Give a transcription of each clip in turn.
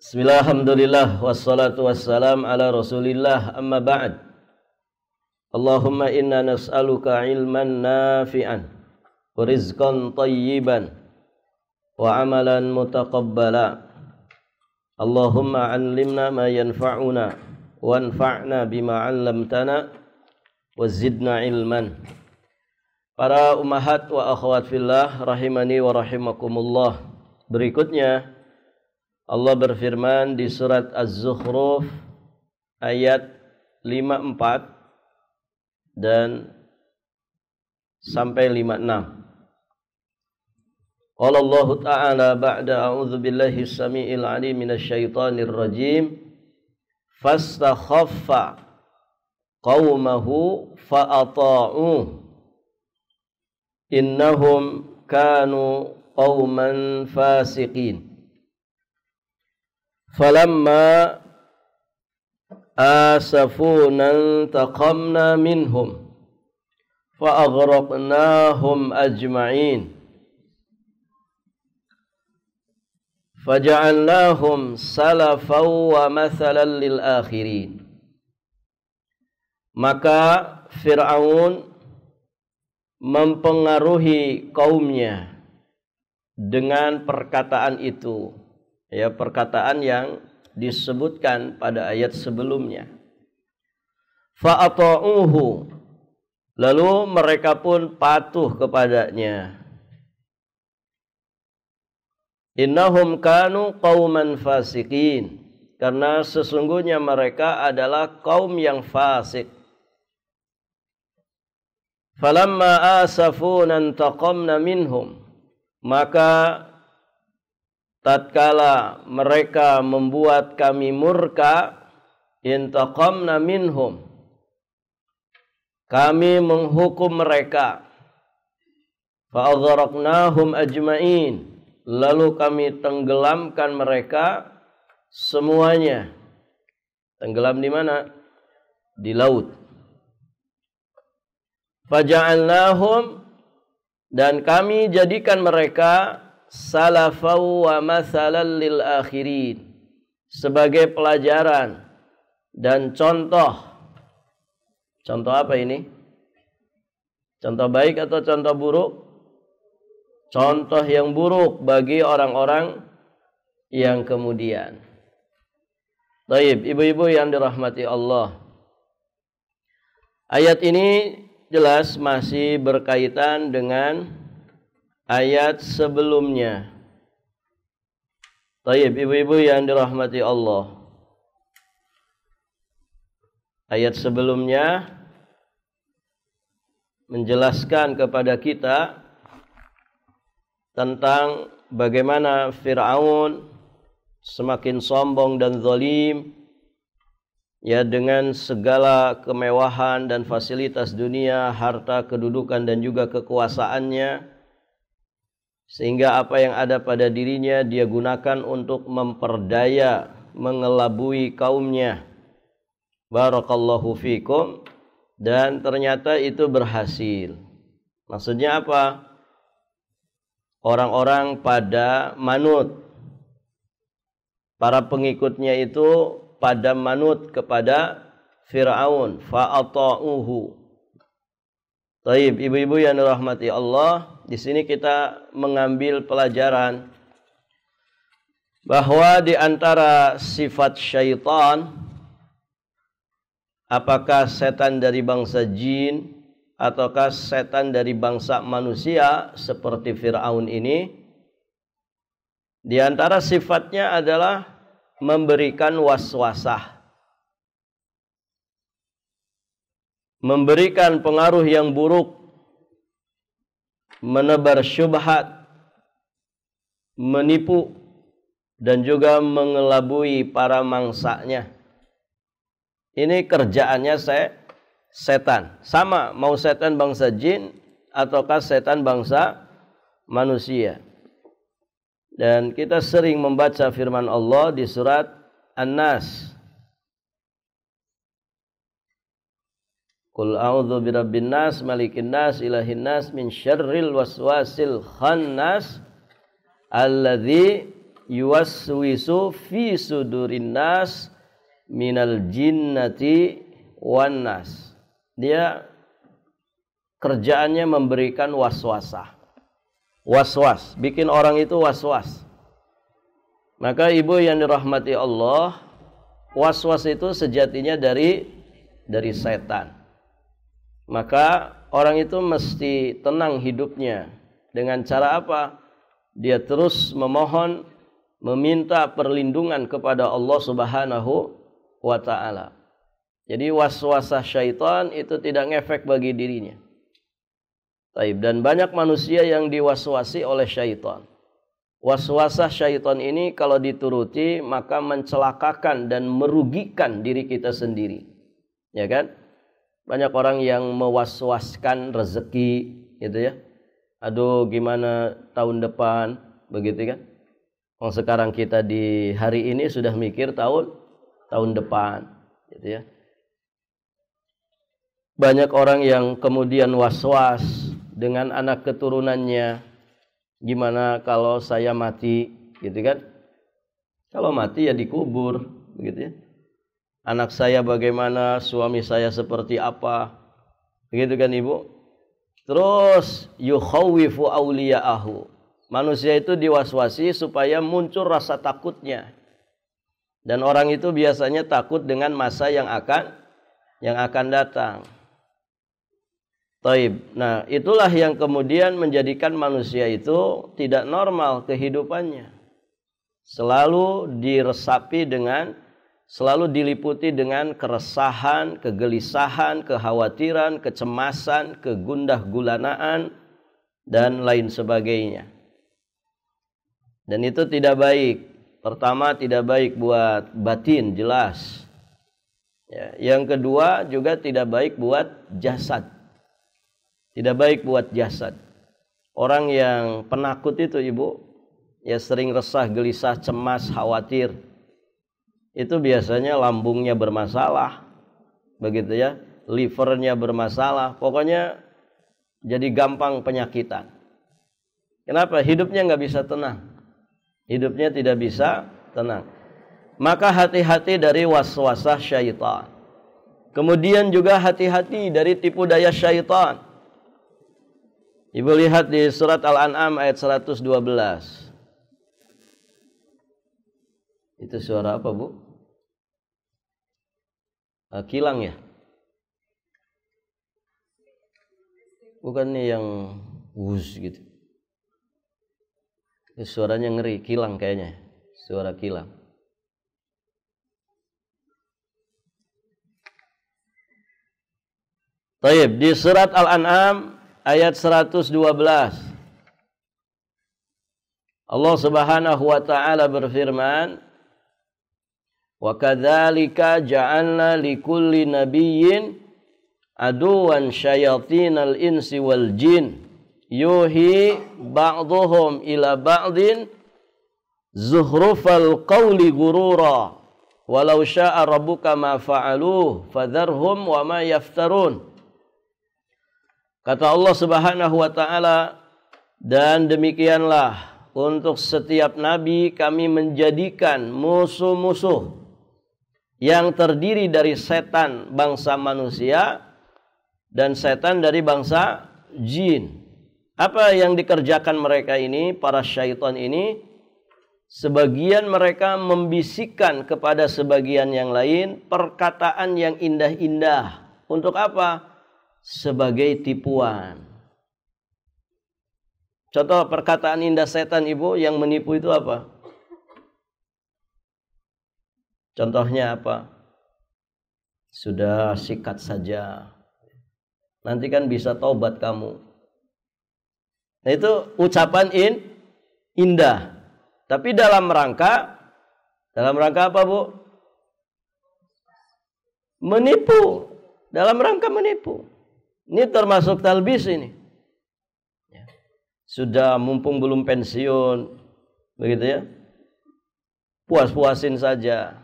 Bismillah, alhamdulillah, wassalatu wassalam ala rasulillah, amma ba'd. Allahumma inna nas'aluka ilman nafi'an wa rizqan tayyiban wa amalan mutaqabbala. Allahumma 'allimna ma yanfa'una wanfa'na bima 'allamtana wa zidna ilman. Para ummahat wa akhwat fillah rahimani wa rahimakumullah. Berikutnya Allah berfirman di surat Az-Zukhruf ayat 54 dan sampai 56. Qala Allah Ta'ala ba'da a'udzu billahi as-sami'il 'alim minasyaitonir rajim fastakhaffa qaumahu fa'ata'uhu innahum kanu qauman fasiqin. Falamma asafuna intaqamna minhum fa'aghraqnahum ajma'in faja'alnahum salafan wa mathalan lil akhirin. Maka Fir'aun mempengaruhi kaumnya dengan perkataan itu, ya, perkataan yang disebutkan pada ayat sebelumnya. Fa'ata'uhu, lalu mereka pun patuh kepadanya. Innahum kanu qauman fasiqin, karena sesungguhnya mereka adalah kaum yang fasik. Falamma asafuna intaqamna minhum, maka tatkala mereka membuat kami murka, intaqamna minhum, kami menghukum mereka, fa'aghraqnahum ajma'in, lalu kami tenggelamkan mereka semuanya. Tenggelam di mana? Di laut. Faja'alnahum, dan kami jadikan mereka salafau wa mathalan lil akhirin, sebagai pelajaran dan contoh. Contoh apa ini? Contoh baik atau contoh buruk? Contoh yang buruk bagi orang-orang yang kemudian. Baik, ibu-ibu yang dirahmati Allah, ayat ini jelas masih berkaitan dengan ayat sebelumnya. Baik, ibu-ibu yang dirahmati Allah, ayat sebelumnya menjelaskan kepada kita tentang bagaimana Fir'aun semakin sombong dan zalim, ya, dengan segala kemewahan dan fasilitas dunia, harta, kedudukan dan juga kekuasaannya, sehingga apa yang ada pada dirinya dia gunakan untuk memperdaya, mengelabui kaumnya. Barakallahu fikum. Dan ternyata itu berhasil. Maksudnya apa? Orang-orang pada manut, para pengikutnya itu pada manut kepada Fir'aun. Fa'ata'uhu. Taib, ibu-ibu yang dirahmati Allah, di sini kita mengambil pelajaran bahwa di antara sifat syaitan, apakah setan dari bangsa jin ataukah setan dari bangsa manusia seperti Fir'aun ini, di antara sifatnya adalah memberikan waswasah, memberikan pengaruh yang buruk, menebar syubhat, menipu, dan juga mengelabui para mangsanya. Ini kerjaannya setan. Sama, mau setan bangsa jin ataukah setan bangsa manusia. Dan kita sering membaca firman Allah di surat An-Nas. Qul a'udzu birabbin nas, malikin nas, ilahin nas, min syarril waswasil khannas, alladzi yuwaswisu fi sudurin nas minal jinnati wan nas. Dia kerjaannya memberikan waswasah. Was-was, bikin orang itu was-was. Maka ibu yang dirahmati Allah, was-was itu sejatinya dari setan. Maka orang itu mesti tenang hidupnya. Dengan cara apa? Dia terus memohon, meminta perlindungan kepada Allah Subhanahu wa ta'ala. Jadi waswasah syaitan itu tidak ngefek bagi dirinya. Dan banyak manusia yang diwaswasi oleh syaitan. Waswasah syaitan ini kalau dituruti maka mencelakakan dan merugikan diri kita sendiri. Ya kan? Banyak orang yang mewaswaskan rezeki gitu ya. Aduh gimana tahun depan, begitu kan? Sekarang kita di hari ini sudah mikir tahun depan gitu ya. Banyak orang yang kemudian was-was dengan anak keturunannya. Gimana kalau saya mati, gitu kan? Kalau mati ya dikubur, begitu ya. Anak saya bagaimana, suami saya seperti apa, begitu kan ibu? Terus yukhawifu awliya'ahu. Manusia itu diwaswasi supaya muncul rasa takutnya. Dan orang itu biasanya takut dengan masa yang akan datang. Taib. Nah, itulah yang kemudian menjadikan manusia itu tidak normal kehidupannya. Selalu diliputi dengan keresahan, kegelisahan, kekhawatiran, kecemasan, kegundah gulanaan dan lain sebagainya. Dan itu tidak baik. Pertama, tidak baik buat batin, jelas. Ya, yang kedua juga tidak baik buat jasad. Tidak baik buat jasad. Orang yang penakut itu ibu, ya sering resah, gelisah, cemas, khawatir. Itu biasanya lambungnya bermasalah. Begitu ya, livernya bermasalah. Pokoknya jadi gampang penyakitan. Kenapa? Hidupnya nggak bisa tenang. Hidupnya tidak bisa tenang. Maka hati-hati dari waswasah syaitan. Kemudian juga hati-hati dari tipu daya syaitan. Ibu lihat di surat Al-An'am ayat 112. Itu suara apa, Bu? Kilang ya? Bukan nih yang wuz gitu. Itu suaranya ngeri, kilang kayaknya. Suara kilang. Taib, di surat Al-An'am ayat 112. Allah Subhanahu wa taala berfirman, "Wa kadzalika ja'alna likulli nabiyyin aduwan syayatinal insi wal jin yuhi ba'dhum ila ba'din zuhrufal qawli gurura walau sya'a rabbuka ma fa'aluhu fadharhum wa ma yaftarun." Kata Allah Subhanahu wa taala, dan demikianlah untuk setiap nabi kami menjadikan musuh-musuh yang terdiri dari setan bangsa manusia dan setan dari bangsa jin. Apa yang dikerjakan mereka ini, para syaitan ini? Sebagian mereka membisikkan kepada sebagian yang lain perkataan yang indah-indah. Untuk apa? Sebagai tipuan. Contoh perkataan indah setan ibu yang menipu itu apa? Contohnya apa? Sudah sikat saja. Nanti kan bisa taubat kamu. Nah, itu ucapan indah. Tapi dalam rangka apa, Bu? Menipu. Dalam rangka menipu. Ini termasuk talbis ini. Sudah mumpung belum pensiun, begitu ya. Puas-puasin saja.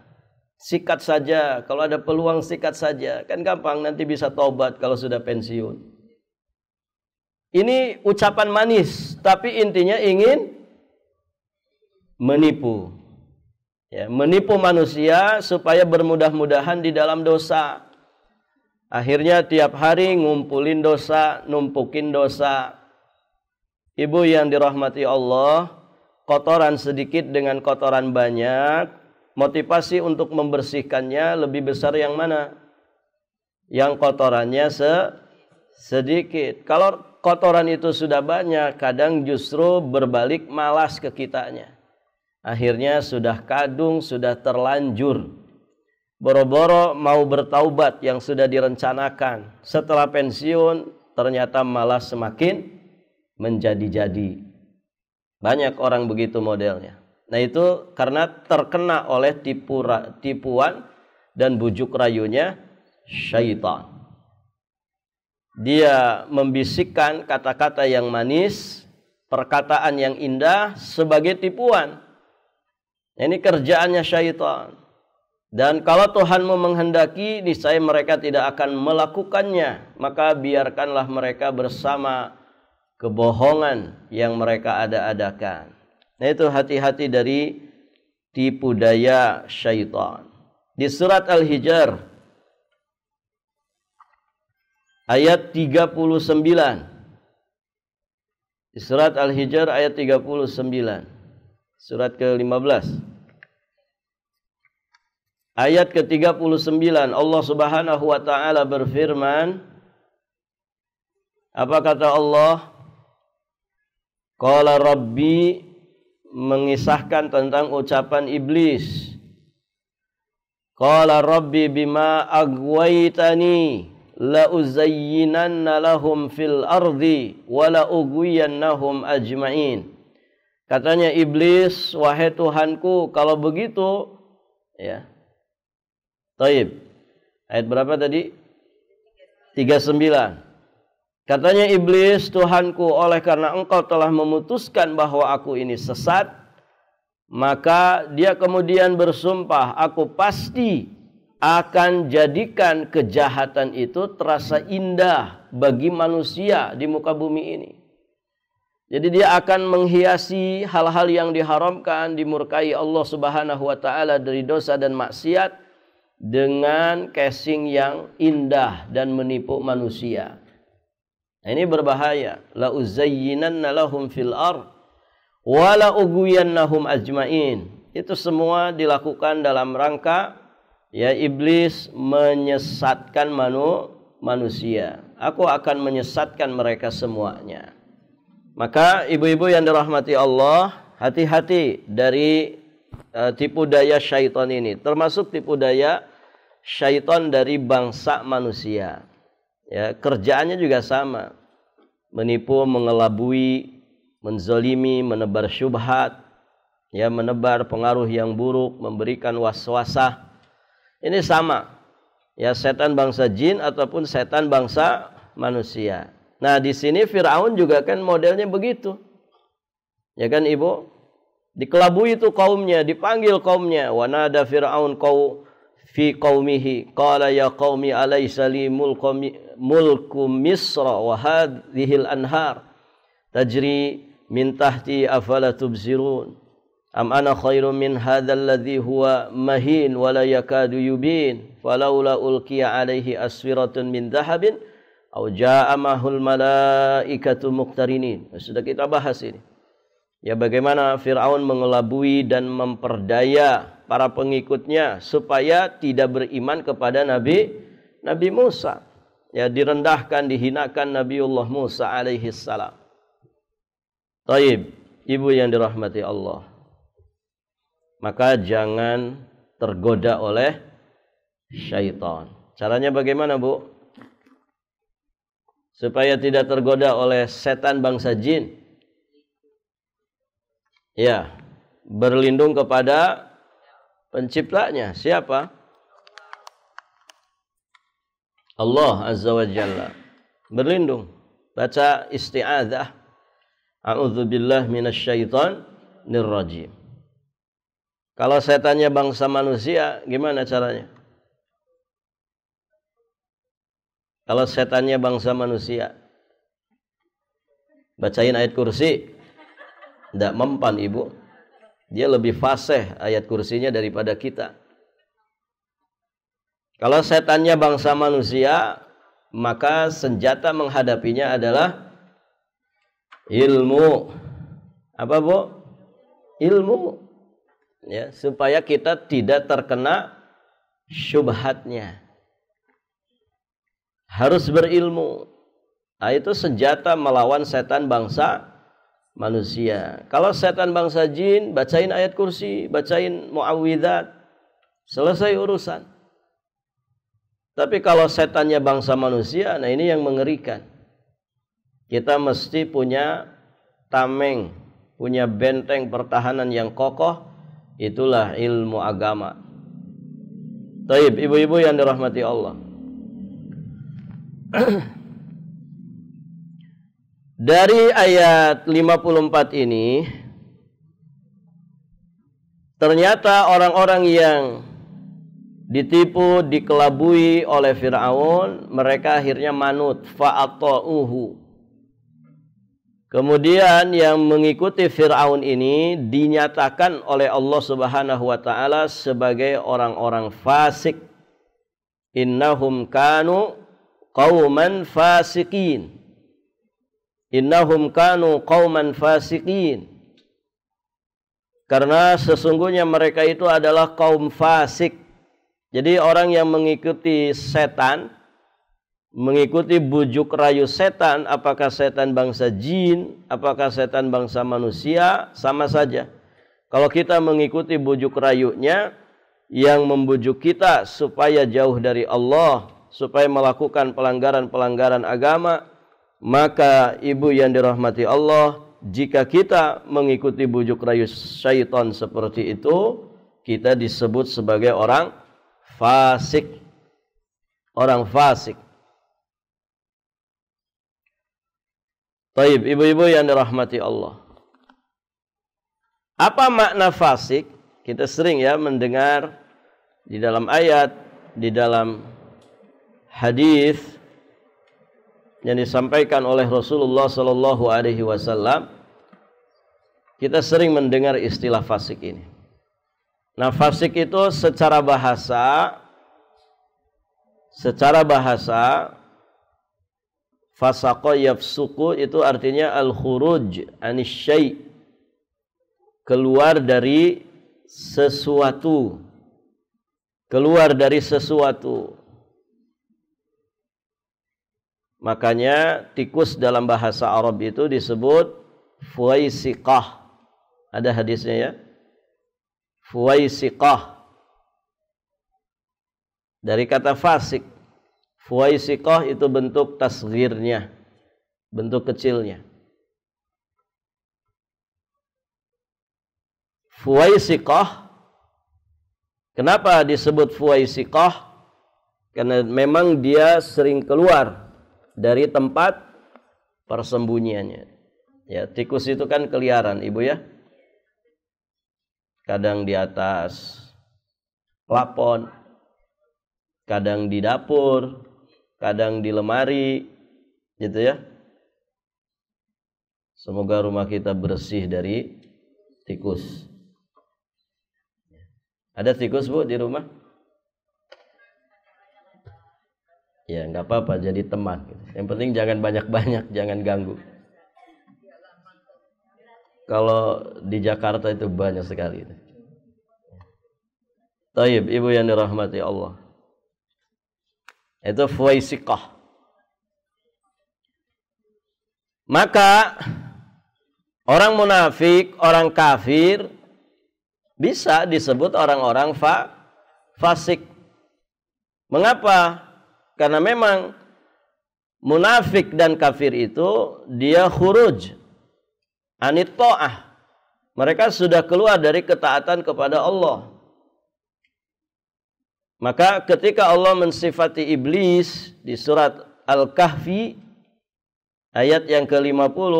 Sikat saja, kalau ada peluang sikat saja. Kan gampang, nanti bisa taubat kalau sudah pensiun. Ini ucapan manis, tapi intinya ingin menipu. Ya, menipu manusia supaya bermudah-mudahan di dalam dosa. Akhirnya tiap hari ngumpulin dosa, numpukin dosa. Ibu yang dirahmati Allah, kotoran sedikit dengan kotoran banyak, motivasi untuk membersihkannya lebih besar yang mana? Yang kotorannya sedikit. Kalau kotoran itu sudah banyak, kadang justru berbalik malas ke kitanya. Akhirnya sudah kadung, sudah terlanjur. Boro-boro mau bertaubat yang sudah direncanakan. Setelah pensiun, ternyata malah semakin menjadi-jadi. Banyak orang begitu modelnya. Nah itu karena terkena oleh tipuan dan bujuk rayunya syaitan. Dia membisikkan kata-kata yang manis, perkataan yang indah sebagai tipuan. Ini kerjaannya syaitan. Dan kalau Tuhanmu menghendaki, niscaya mereka tidak akan melakukannya. Maka biarkanlah mereka bersama kebohongan yang mereka ada-adakan. Nah itu hati-hati dari tipu daya syaitan. Di surat Al-Hijr ayat 39. Di surat Al-Hijr ayat 39. Surat ke-15. Ayat ke-39 Allah Subhanahu wa taala berfirman, apa kata Allah? Qala Rabbi, mengisahkan tentang ucapan iblis. Qala Rabbi bima aghwaytani la uzayyinanna lahum fil ardi wa la ughwiyannahum ajma'in. Katanya iblis, wahai Tuhanku, kalau begitu, ya. Taib. Ayat berapa tadi? 39. Katanya iblis, Tuhanku, oleh karena engkau telah memutuskan bahwa aku ini sesat, maka dia kemudian bersumpah, aku pasti akan jadikan kejahatan itu terasa indah bagi manusia di muka bumi ini. Jadi dia akan menghiasi hal-hal yang diharamkan, dimurkai Allah Subhanahu wa taala dari dosa dan maksiat dengan casing yang indah dan menipu manusia. Nah, ini berbahaya. La uzayyinanna lahum fil ard wa la ughwiyannahum ajmain. Itu semua dilakukan dalam rangka ya iblis menyesatkan manusia. Aku akan menyesatkan mereka semuanya. Maka ibu-ibu yang dirahmati Allah, hati-hati dari tipu daya syaitan ini. Termasuk tipu daya syaitan dari bangsa manusia. Ya, kerjaannya juga sama. Menipu, mengelabui, menzalimi, menebar syubhat, ya, menebar pengaruh yang buruk, memberikan waswasah. Ini sama. Ya, setan bangsa jin ataupun setan bangsa manusia. Nah, di sini Firaun juga kan modelnya begitu. Ya kan Ibu? Dikelabui itu kaumnya, dipanggil kaumnya. Wa nada Firaun fi qaumihi qala ya qaumi alaysa li mulku Misra wa hadhil anhar tajri min tahti afala tubsirun am ana khairum min hadzal ladzi huwa mahin wa la yakadu yubin falaula ulqiya alaihi aswiratun min dhahabin aw jaa mahul malaikatu muqtarinin. Sudah kita bahas ini. Ya, bagaimana Firaun mengelabui dan memperdaya para pengikutnya supaya tidak beriman kepada Nabi Musa. Ya, direndahkan, dihinakan Nabiullah Musa alaihi salam. Taib, ibu yang dirahmati Allah. Maka jangan tergoda oleh syaitan. Caranya bagaimana, Bu? Supaya tidak tergoda oleh setan bangsa jin. Ya, berlindung kepada penciptanya. Siapa? Allah Azza wa Jalla. Berlindung. Baca isti'adzah. A'udzubillah minasyaitonir rajim. Kalau setannya bangsa manusia, gimana caranya? Kalau setannya bangsa manusia, bacain ayat kursi. Tidak mempan, Ibu. Dia lebih fasih ayat kursinya daripada kita. Kalau setannya bangsa manusia, maka senjata menghadapinya adalah ilmu. Apa, Bu? Ilmu. Ya, supaya kita tidak terkena syubhatnya. Harus berilmu. Nah, itu senjata melawan setan bangsa manusia. Kalau setan bangsa jin, bacain ayat kursi, bacain muawwidzat, selesai urusan. Tapi kalau setannya bangsa manusia, nah ini yang mengerikan. Kita mesti punya tameng, punya benteng pertahanan yang kokoh, itulah ilmu agama. Taib, ibu-ibu yang dirahmati Allah. Dari ayat 54 ini, ternyata orang-orang yang ditipu, dikelabui oleh Fir'aun, mereka akhirnya manut, fa'ata'uhu. Kemudian yang mengikuti Fir'aun ini dinyatakan oleh Allah Subhanahu wa taala sebagai orang-orang fasik. Innahum kanu qauman fasikin. Innahum kanu qauman fasikin. Karena sesungguhnya mereka itu adalah kaum fasik. Jadi orang yang mengikuti setan, mengikuti bujuk rayu setan, apakah setan bangsa jin, apakah setan bangsa manusia, sama saja. Kalau kita mengikuti bujuk rayunya yang membujuk kita supaya jauh dari Allah, supaya melakukan pelanggaran-pelanggaran agama, maka ibu yang dirahmati Allah, jika kita mengikuti bujuk rayu syaitan seperti itu, kita disebut sebagai orang fasik. Orang fasik. Taib, ibu-ibu yang dirahmati Allah. Apa makna fasik? Kita sering ya mendengar di dalam ayat, di dalam hadis yang disampaikan oleh Rasulullah sallallahu alaihi wasallam. Kita sering mendengar istilah fasik ini. Nah, fasik itu secara bahasa fasaqa yafsuqu itu artinya al-khuruj anis syai', keluar dari sesuatu. Keluar dari sesuatu. Makanya tikus dalam bahasa Arab itu disebut fuwaisiqah. Ada hadisnya ya. Fuwaisiqah. Dari kata fasik. Fuwaisiqah itu bentuk tasghirnya, bentuk kecilnya. Fuwaisiqah. Kenapa disebut fuwaisiqah? Karena memang dia sering keluar dari tempat persembunyiannya. Ya, tikus itu kan keliaran, Ibu ya. Kadang di atas plafon, kadang di dapur, kadang di lemari, gitu ya. Semoga rumah kita bersih dari tikus. Ada tikus, Bu, di rumah? Ya, nggak apa-apa, jadi teman. Yang penting jangan banyak-banyak, jangan ganggu. Kalau di Jakarta itu banyak sekali. Taib, ibu yang dirahmati Allah. Itu fuwaisiqah. Maka orang munafik, orang kafir bisa disebut orang-orang fasik. Mengapa? Karena memang munafik dan kafir itu dia khuruj anit ta'ah. Mereka sudah keluar dari ketaatan kepada Allah. Maka ketika Allah mensifati iblis di surat Al-Kahfi ayat yang ke-50,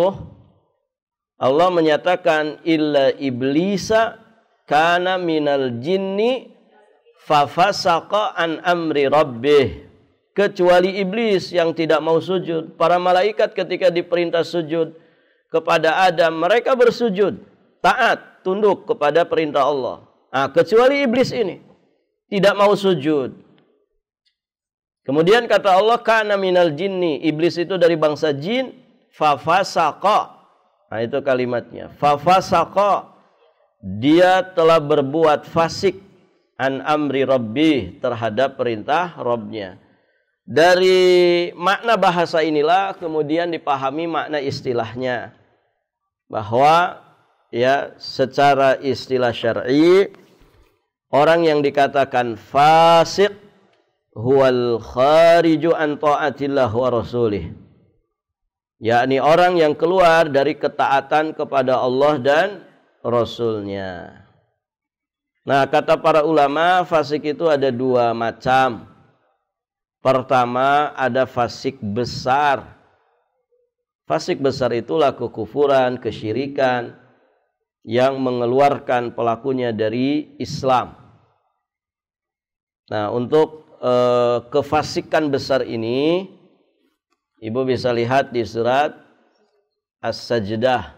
Allah menyatakan illa iblisa kana minal jinni fafasaqa an amri rabbih. Kecuali iblis yang tidak mau sujud. Para malaikat ketika diperintah sujud kepada Adam, mereka bersujud, taat. tunduk kepada perintah Allah. Nah, kecuali iblis ini tidak mau sujud. Kemudian kata Allah, kana minal jinni, iblis itu dari bangsa jin, fafasaqa. Nah, itu kalimatnya. Fafasaqa, dia telah berbuat fasik an amri rabbih, terhadap perintah Rabbnya. Dari makna bahasa inilah kemudian dipahami makna istilahnya, bahwa ya secara istilah syar'i orang yang dikatakan fasik huwal khariju an ta'atillah wa rasulih, yakni orang yang keluar dari ketaatan kepada Allah dan Rasulnya. Nah, kata para ulama, fasik itu ada dua macam. Pertama, ada fasik besar. Fasik besar itulah kekufuran, kesyirikan yang mengeluarkan pelakunya dari Islam. Nah, untuk kefasikan besar ini, Ibu bisa lihat di surat As-Sajdah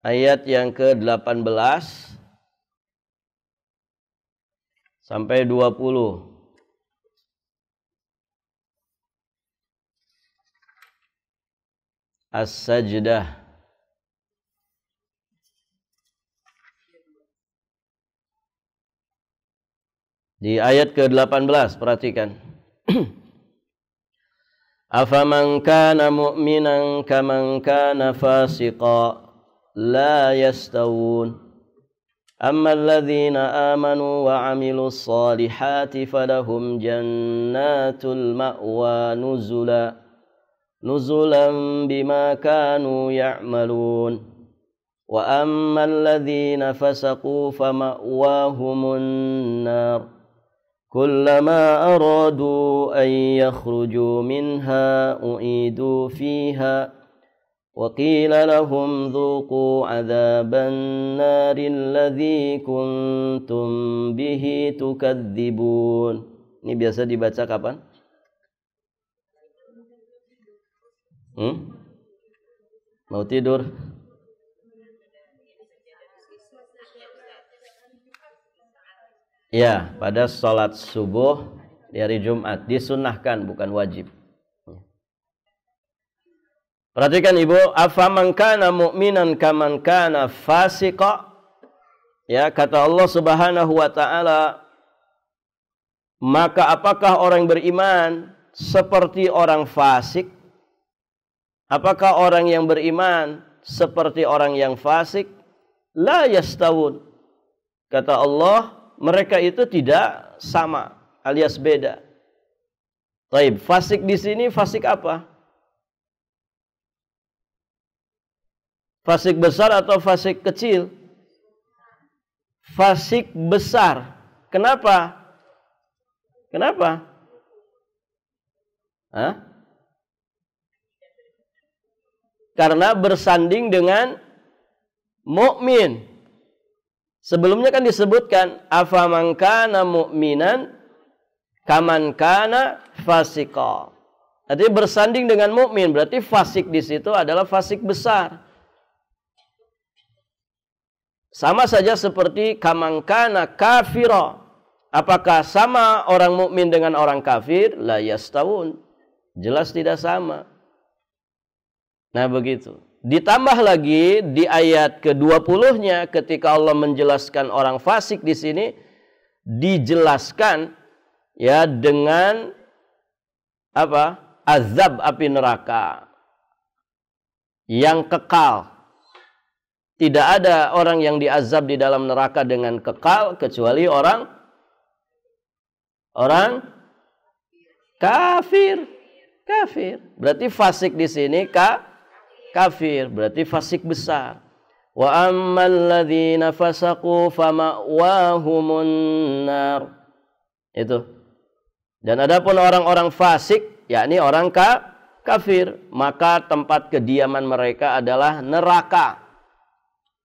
ayat yang ke-18 sampai 20. As-Sajdah di ayat ke-18, perhatikan. Afaman kana mu'minan kaman kana fasiqa la yastawun. أما الذين آمنوا وعملوا الصالحات فلهم جنات المأوى نزلا بما كانوا يعملون وأما الذين فسقوا فمأواهم النار كلما أرادوا أن يخرجوا منها أعيدوا فيها وقيل لهم ذوقوا عذاب النار الذي كنتم به تكذبون. Ini biasa dibaca kapan? Mau tidur? Ya, pada sholat subuh di hari Jumat disunnahkan, bukan wajib. Perhatikan Ibu, afaman kana mu'minan kaman kana fasiqa. Ya, kata Allah Subhanahu wa taala, maka apakah orang beriman seperti orang fasik? Apakah orang yang beriman seperti orang yang fasik? La yastawun. Kata Allah, mereka itu tidak sama, alias beda. Baik, fasik di sini fasik apa? Fasik besar atau fasik kecil? Fasik besar. Kenapa? Kenapa? Hah? Karena bersanding dengan mukmin. Sebelumnya kan disebutkan afaman kana mu'minan kaman kana fasiqa. Artinya bersanding dengan mukmin, berarti fasik di situ adalah fasik besar. Sama saja seperti kamangkana kafira. Apakah sama orang mukmin dengan orang kafir? La yastawun. Jelas tidak sama. Nah, begitu. Ditambah lagi di ayat ke-20-nya ketika Allah menjelaskan orang fasik di sini dijelaskan ya dengan apa? Azab api neraka yang kekal. Tidak ada orang yang diazab di dalam neraka dengan kekal kecuali orang kafir. Kafir. Berarti fasik di sini kafir, berarti fasik besar. Wa ammal ladzina fasaqu fama'wahumun nar. Itu. Dan adapun orang-orang fasik, yakni orang kafir, maka tempat kediaman mereka adalah neraka.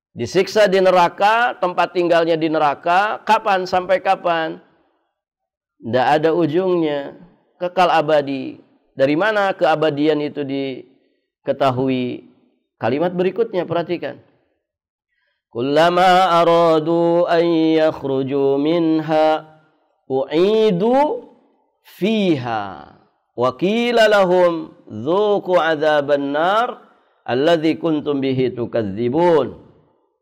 Disiksa di neraka, tempat tinggalnya di neraka, kapan sampai kapan? Tidak ada ujungnya, kekal abadi. Dari mana keabadian itu diketahui? Kalimat berikutnya perhatikan. Kullama aradu an yakhruju minha u'idu fiha wa qila lahum dzuqu adzaban nar alladzi kuntum bihi tukadzibun.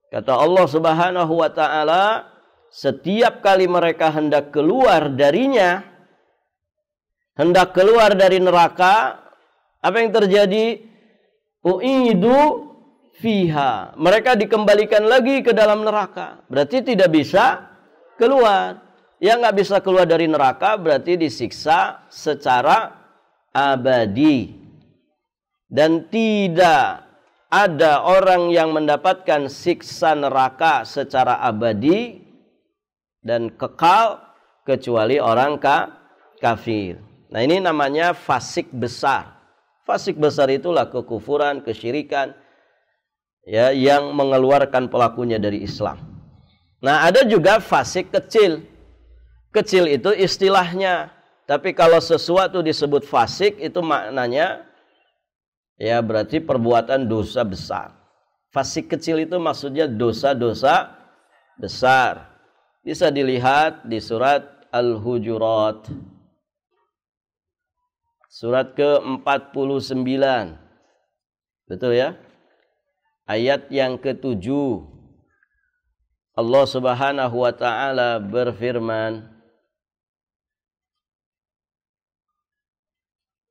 Kata Allah Subhanahu wa taala, setiap kali mereka hendak keluar darinya, hendak keluar dari neraka, apa yang terjadi? U'idu fiha. Mereka dikembalikan lagi ke dalam neraka. Berarti tidak bisa keluar. Yang nggak bisa keluar dari neraka berarti disiksa secara abadi. Dan tidak ada orang yang mendapatkan siksa neraka secara abadi dan kekal kecuali orang kafir. Nah, ini namanya fasik besar. Fasik besar itulah kekufuran, kesyirikan, ya, yang mengeluarkan pelakunya dari Islam. Nah, ada juga fasik kecil. Kecil itu istilahnya, tapi kalau sesuatu disebut fasik itu maknanya ya berarti perbuatan dosa besar. Fasik kecil itu maksudnya dosa-dosa besar. Bisa dilihat di surat Al-Hujurat. Surat ke-49. Betul ya? Ayat yang ke-7. Allah Subhanahu wa taala berfirman.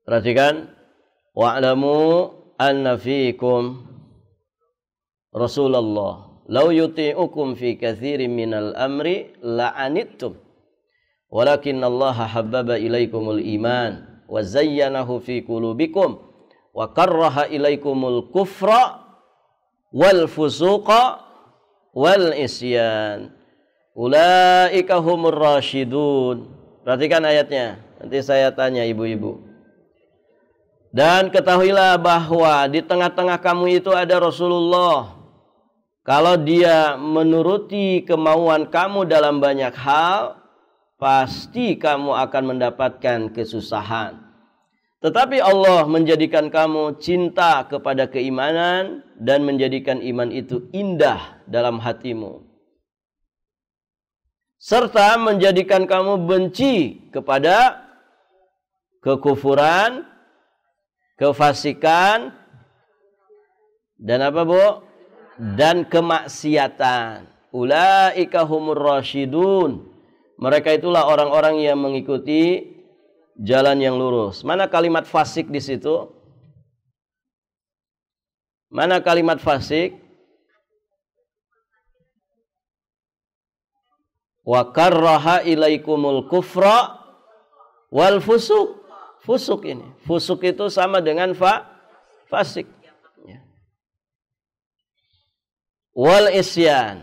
Perhatikan, wa'lamu anna fiikum Rasulullah law yuti'ukum fi katsirin minal amri la'anittum walakinnallaha habbaba ilaikumul iman wa zayyanahu fi qulubikum wa karraha ilaikumul kufra wal fusuqa wal isyan ulaika humur rasyidun. Perhatikan ayatnya. Nanti saya tanya ibu-ibu. Dan ketahuilah bahwa di tengah-tengah kamu itu ada Rasulullah. Kalau dia menuruti kemauan kamu dalam banyak hal, pasti kamu akan mendapatkan kesusahan. Tetapi Allah menjadikan kamu cinta kepada keimanan dan menjadikan iman itu indah dalam hatimu. Serta menjadikan kamu benci kepada kekufuran, kefasikan, dan apa Bu? Dan kemaksiatan. Ulaika humur rasyidun. Mereka itulah orang-orang yang mengikuti jalan yang lurus. Mana kalimat fasik di situ? Mana kalimat fasik? Wa karraha ilaikumul kufra wal fusuk. Fusuk ini. Fusuk itu sama dengan fasik. Ya. Wal isyan.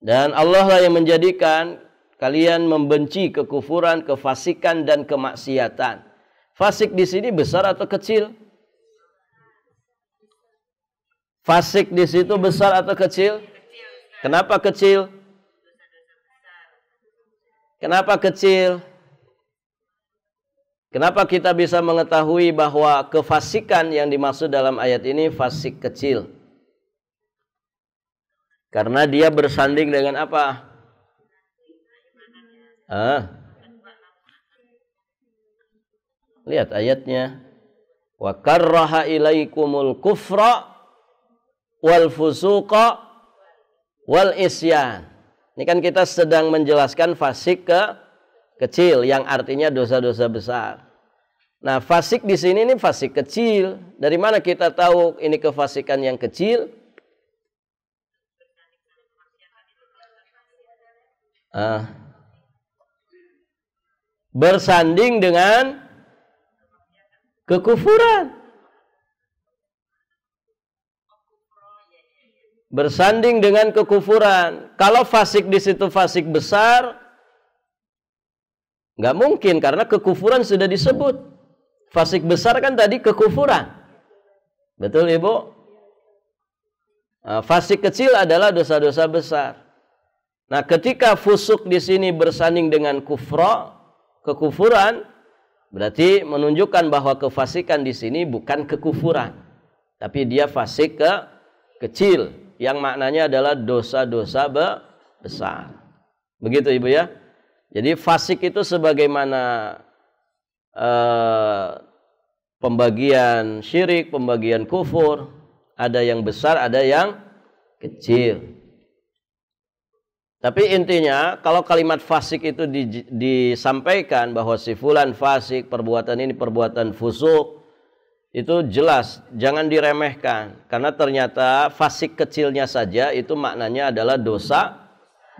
Dan Allah lah yang menjadikan kalian membenci kekufuran, kefasikan, dan kemaksiatan. Fasik di sini besar atau kecil? Fasik di situ besar atau kecil? Kenapa kecil? Kenapa kecil? Kenapa kita bisa mengetahui bahwa kefasikan yang dimaksud dalam ayat ini fasik kecil? Karena dia bersanding dengan apa? Lihat ayatnya. Wa karraha ilaikumul kufra wal fusuqa wal isyan. Ini kan kita sedang menjelaskan fasik kecil yang artinya dosa-dosa besar. Nah, fasik di sini ini fasik kecil. Dari mana kita tahu ini kefasikan yang kecil? Bersanding dengan kekufuran. Bersanding dengan kekufuran. Kalau fasik di situ fasik besar, nggak mungkin karena kekufuran sudah disebut. Fasik besar kan tadi kekufuran. Betul Ibu? Fasik kecil adalah dosa-dosa besar. Nah, ketika fusuk di sini bersanding dengan kekufuran, berarti menunjukkan bahwa kefasikan di sini bukan kekufuran. Tapi dia fasik kecil, yang maknanya adalah dosa-dosa besar. Begitu Ibu ya. Jadi fasik itu sebagaimana pembagian syirik, pembagian kufur, ada yang besar, ada yang kecil. Tapi intinya kalau kalimat fasik itu disampaikan bahwa si fulan fasik, perbuatan ini perbuatan fusuk, itu jelas, jangan diremehkan. Karena ternyata fasik kecilnya saja itu maknanya adalah dosa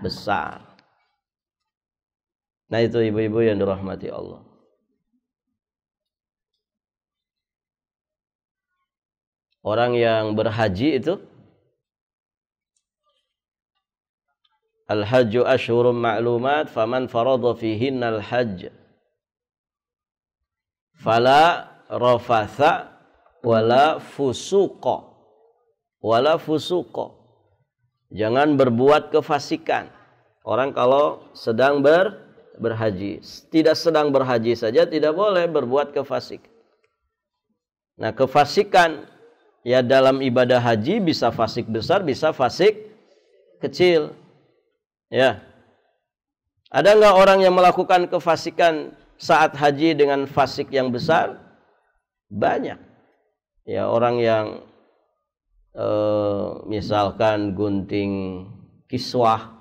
besar. Nah itu ibu-ibu yang dirahmati Allah. Orang yang berhaji itu, al-hajju ashhurum ma'lumat faman farada fihinna al-hajj fala rafatha wala fusuqa Jangan berbuat kefasikan. Orang kalau sedang berhaji, tidak sedang berhaji saja tidak boleh berbuat kefasik. Nah, kefasikan ya dalam ibadah haji bisa fasik besar, bisa fasik kecil. Ya. Ada enggak orang yang melakukan kefasikan saat haji dengan fasik yang besar? Banyak. Ya, orang yang misalkan gunting kiswah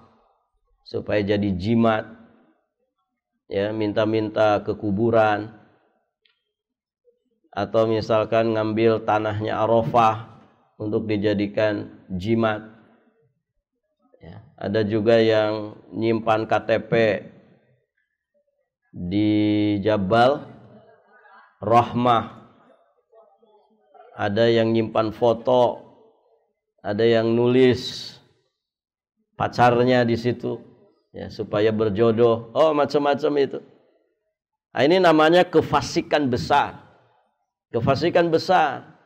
supaya jadi jimat. Ya, minta-minta ke kuburan. Atau misalkan ngambil tanahnya Arafah untuk dijadikan jimat. Ya, ada juga yang nyimpan KTP di Jabal Rahmah. Ada yang nyimpan foto, ada yang nulis pacarnya di situ, ya supaya berjodoh. Oh, macam-macam itu. Nah, ini namanya kefasikan besar. Kefasikan besar.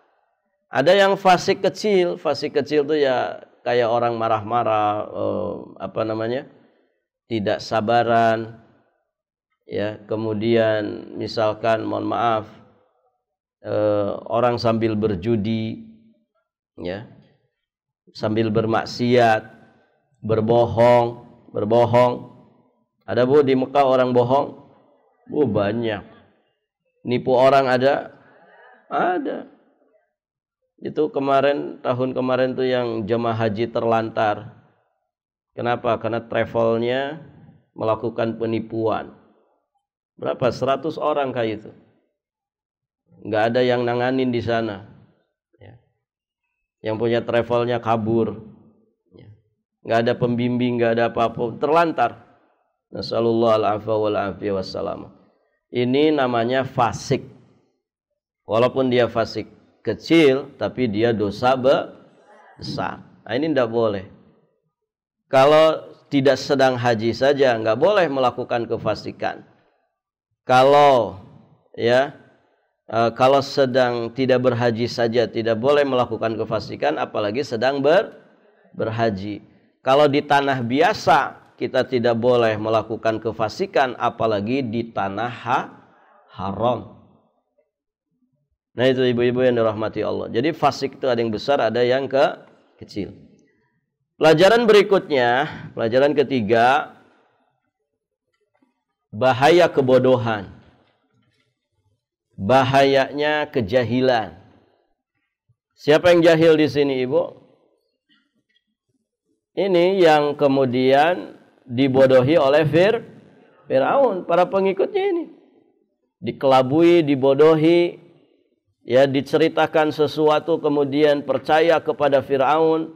Ada yang fasik kecil. Fasik kecil itu ya kayak orang marah-marah, tidak sabaran, ya. Kemudian misalkan, mohon maaf, orang sambil berjudi, ya, sambil bermaksiat, berbohong. Ada Bu di Mekah orang bohong? Bu banyak. Nipu orang ada? Ada. Itu tahun kemarin tuh yang jemaah haji terlantar. Kenapa? Karena travelnya melakukan penipuan. Berapa? 100 orang kayak itu. Nggak ada yang nanganin di sana. Ya. Yang punya travelnya kabur. Ya. Nggak ada pembimbing, nggak ada apa-apa. Terlantar. Nasallallahu al-afwa wal-afiyah wassalam. Ini namanya fasik. Walaupun dia fasik kecil, tapi dia dosa besar. Nah, ini tidak boleh. Kalau tidak sedang haji saja, nggak boleh melakukan kefasikan. Kalau sedang tidak berhaji saja, tidak boleh melakukan kefasikan, apalagi sedang berhaji. Kalau di tanah biasa, kita tidak boleh melakukan kefasikan, apalagi di tanah haram. Nah itu ibu-ibu yang dirahmati Allah. Jadi fasik itu ada yang besar, ada yang kecil. Pelajaran berikutnya, pelajaran ketiga, bahaya kebodohan. Bahayanya kejahilan. Siapa yang jahil di sini, Ibu? Ini yang kemudian dibodohi oleh Firaun, para pengikutnya ini. Dikelabui, dibodohi. Ya, diceritakan sesuatu kemudian percaya kepada Firaun.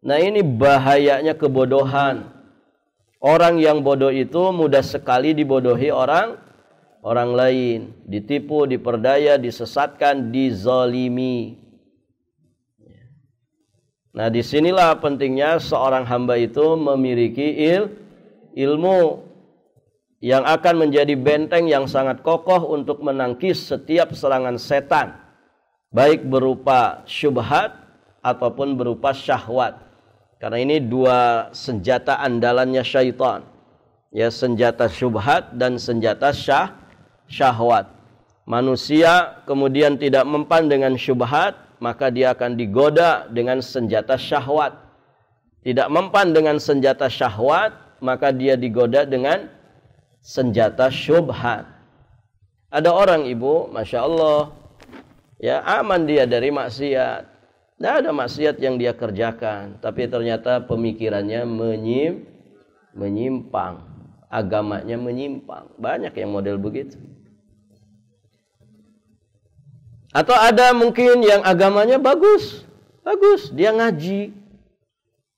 Nah, ini bahayanya kebodohan. Orang yang bodoh itu mudah sekali dibodohi orang lain, ditipu, diperdaya, disesatkan, dizalimi. Nah, disinilah pentingnya seorang hamba itu memiliki ilmu yang akan menjadi benteng yang sangat kokoh untuk menangkis setiap serangan setan, baik berupa syubhat ataupun berupa syahwat. Karena ini dua senjata andalannya syaitan. Ya, senjata syubhat dan senjata syahwat. Manusia kemudian tidak mempan dengan syubhat, maka dia akan digoda dengan senjata syahwat. Tidak mempan dengan senjata syahwat, maka dia digoda dengan senjata syubhat. Ada orang ibu, Masya Allah, ya aman dia dari maksiat. Tidak ada maksiat yang dia kerjakan, tapi ternyata pemikirannya menyimpang, agamanya menyimpang. Banyak yang model begitu. Atau ada mungkin yang agamanya bagus, dia ngaji,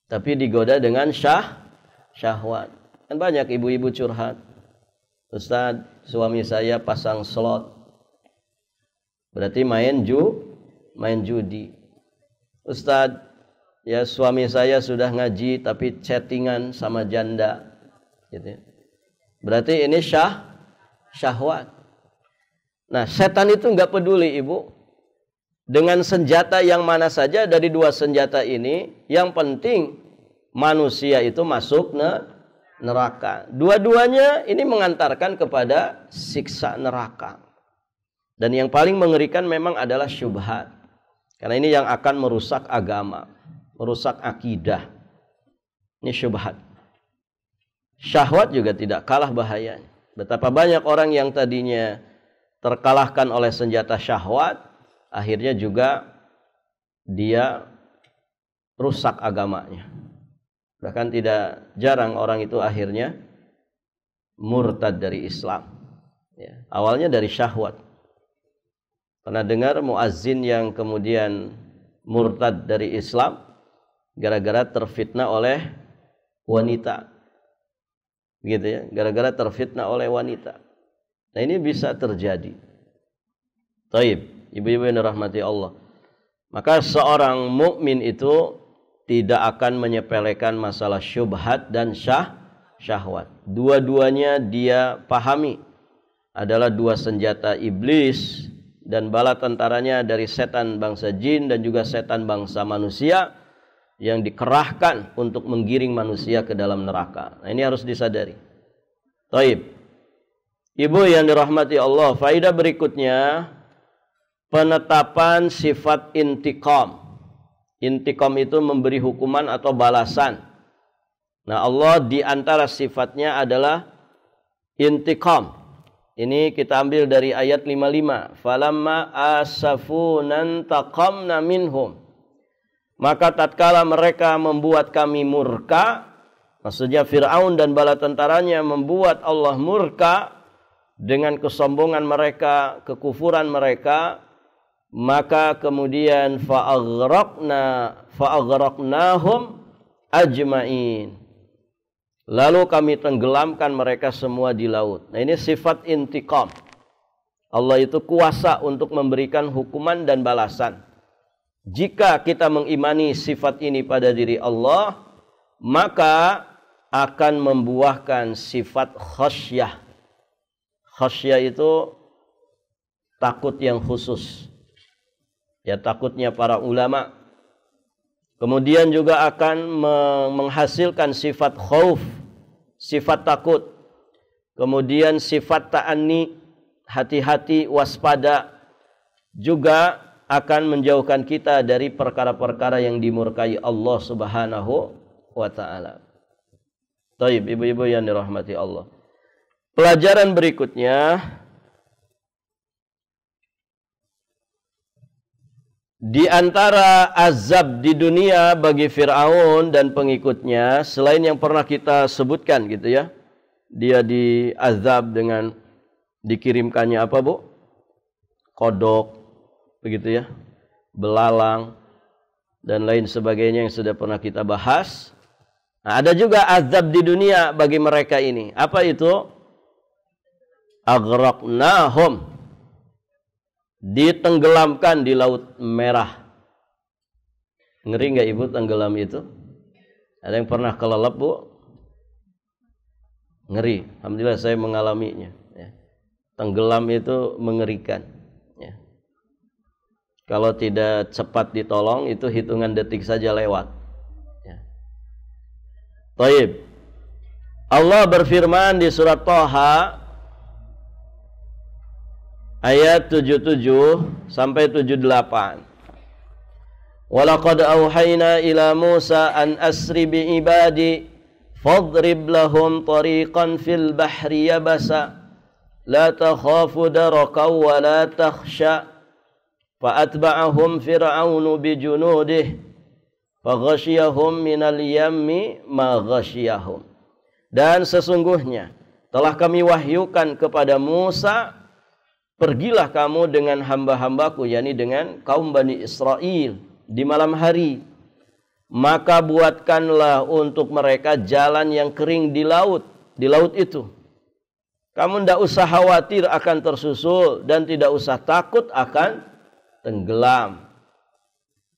tapi digoda dengan syahwat. Kan banyak ibu-ibu curhat, Ustaz, suami saya pasang slot, berarti main judi. Ustaz, ya suami saya sudah ngaji tapi chattingan sama janda, gitu. Berarti ini syahwat. Nah, setan itu nggak peduli ibu dengan senjata yang mana saja dari dua senjata ini, yang penting manusia itu masuk neraka. Dua-duanya ini mengantarkan kepada siksa neraka. Dan yang paling mengerikan memang adalah syubhat. Karena ini yang akan merusak agama, merusak akidah. Ini syubhat. Syahwat juga tidak kalah bahayanya. Betapa banyak orang yang tadinya terkalahkan oleh senjata syahwat, akhirnya juga dia rusak agamanya. Bahkan tidak jarang orang itu akhirnya murtad dari Islam. Ya, awalnya dari syahwat. Pernah dengar muazzin yang kemudian murtad dari Islam gara-gara terfitnah oleh wanita. Gitu ya, gara-gara terfitnah oleh wanita. Nah, ini bisa terjadi. Taib, ibu-ibu yang dirahmati Allah. Maka seorang mukmin itu tidak akan menyepelekan masalah syubhat dan syahwat. Dua-duanya dia pahami adalah dua senjata iblis dan bala tentaranya dari setan bangsa jin dan juga setan bangsa manusia yang dikerahkan untuk menggiring manusia ke dalam neraka. Nah, ini harus disadari. Taib. Ibu yang dirahmati Allah, faedah berikutnya penetapan sifat intiqam. Intiqam itu memberi hukuman atau balasan. Nah, Allah di antara sifatnya adalah intiqam. Ini kita ambil dari ayat 55. Falamma asafunan taqamna minhum. Maka tatkala mereka membuat kami murka, maksudnya Fir'aun dan bala tentaranya membuat Allah murka dengan kesombongan mereka, kekufuran mereka, maka kemudian fa'aghraqnahum ajma'in. Lalu kami tenggelamkan mereka semua di laut. Nah, ini sifat intiqam. Allah itu kuasa untuk memberikan hukuman dan balasan. Jika kita mengimani sifat ini pada diri Allah, maka akan membuahkan sifat khasyah. Khasyah itu takut yang khusus. Ya, takutnya para ulama. Kemudian juga akan menghasilkan sifat khauf, sifat takut. Kemudian sifat ta'anni, hati-hati, waspada. Juga akan menjauhkan kita dari perkara-perkara yang dimurkai Allah Subhanahu wa ta'ala. Taib, ibu-ibu yang dirahmati Allah. Pelajaran berikutnya, di antara azab di dunia bagi Fir'aun dan pengikutnya, selain yang pernah kita sebutkan gitu ya, dia diazab dengan dikirimkannya apa bu? Kodok, begitu ya, belalang, dan lain sebagainya yang sudah pernah kita bahas. Nah, ada juga azab di dunia bagi mereka ini. Apa itu? Aghraqnahum, ditenggelamkan di Laut Merah. Ngeri nggak ibu tenggelam itu? Ada yang pernah kelelep bu? Ngeri. Alhamdulillah saya mengalaminya. Ya. Tenggelam itu mengerikan. Ya. Kalau tidak cepat ditolong itu hitungan detik saja lewat. Ya. Taib. Allah berfirman di surat Thaha ayat 77 sampai 78. Walaqad auhayna ila Musa an asri bi ibadi fadrib lahum tariqan fil bahri yabasa la takhafu daraka wa la takhsha fa'atba'ahum fir'aunu bi junudih faghashiyahum minal yammi ma ghashiyahum. Dan sesungguhnya telah kami wahyukan kepada Musa, pergilah kamu dengan hamba-hambaku, yakni dengan kaum Bani Israel di malam hari. Maka buatkanlah untuk mereka jalan yang kering di laut itu. Kamu tidak usah khawatir akan tersusul dan tidak usah takut akan tenggelam.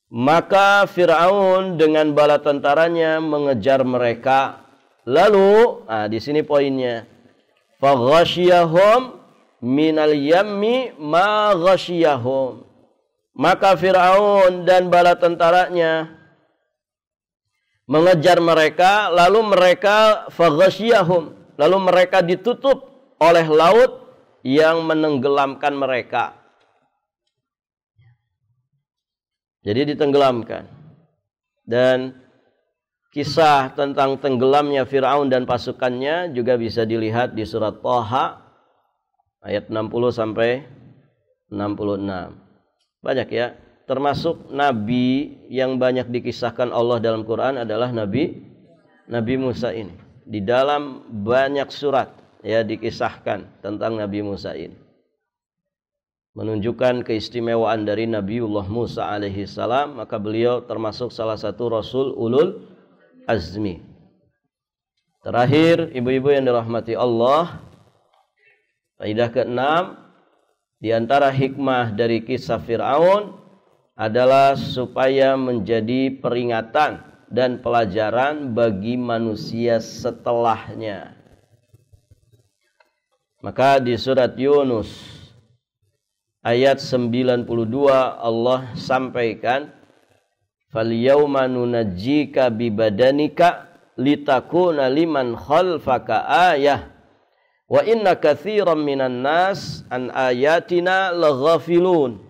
Maka Fir'aun dengan bala tentaranya mengejar mereka. Lalu, di sini poinnya. Faghashiyahum minal yammi ma ghashiyahum. Maka Fir'aun dan bala tentaranya mengejar mereka, lalu mereka faghashiyahum, lalu mereka ditutup oleh laut yang menenggelamkan mereka. Jadi ditenggelamkan. Dan kisah tentang tenggelamnya Fir'aun dan pasukannya juga bisa dilihat di surat Thaha ayat 60 sampai 66. Banyak ya, termasuk nabi yang banyak dikisahkan Allah dalam Quran adalah Nabi Musa ini. Di dalam banyak surat ya dikisahkan tentang Nabi Musa ini. Menunjukkan keistimewaan dari Nabiullah Musa alaihi salam, maka beliau termasuk salah satu rasul ulul azmi. Terakhir, ibu-ibu yang dirahmati Allah, faedah ke-6, di antara hikmah dari kisah Fir'aun adalah supaya menjadi peringatan dan pelajaran bagi manusia setelahnya. Maka di surat Yunus ayat 92 Allah sampaikan, "Falyawma nunajjika bibadanika litakuna liman khalfaka ayah. Wa inna katsiran minan nas an ayatina laghafilun."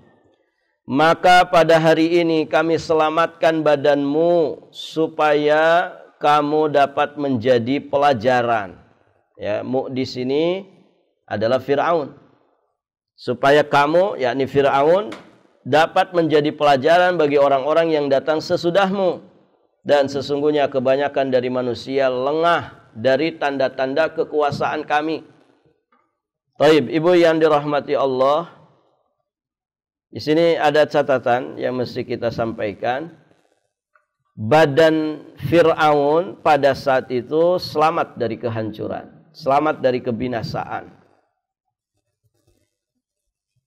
Maka pada hari ini kami selamatkan badanmu supaya kamu dapat menjadi pelajaran. Ya, mu di sini adalah Fir'aun. Supaya kamu, yakni Fir'aun, dapat menjadi pelajaran bagi orang-orang yang datang sesudahmu. Dan sesungguhnya kebanyakan dari manusia lengah dari tanda-tanda kekuasaan kami. Taib, ibu yang dirahmati Allah, di sini ada catatan yang mesti kita sampaikan. Badan Fir'aun pada saat itu selamat dari kehancuran, selamat dari kebinasaan.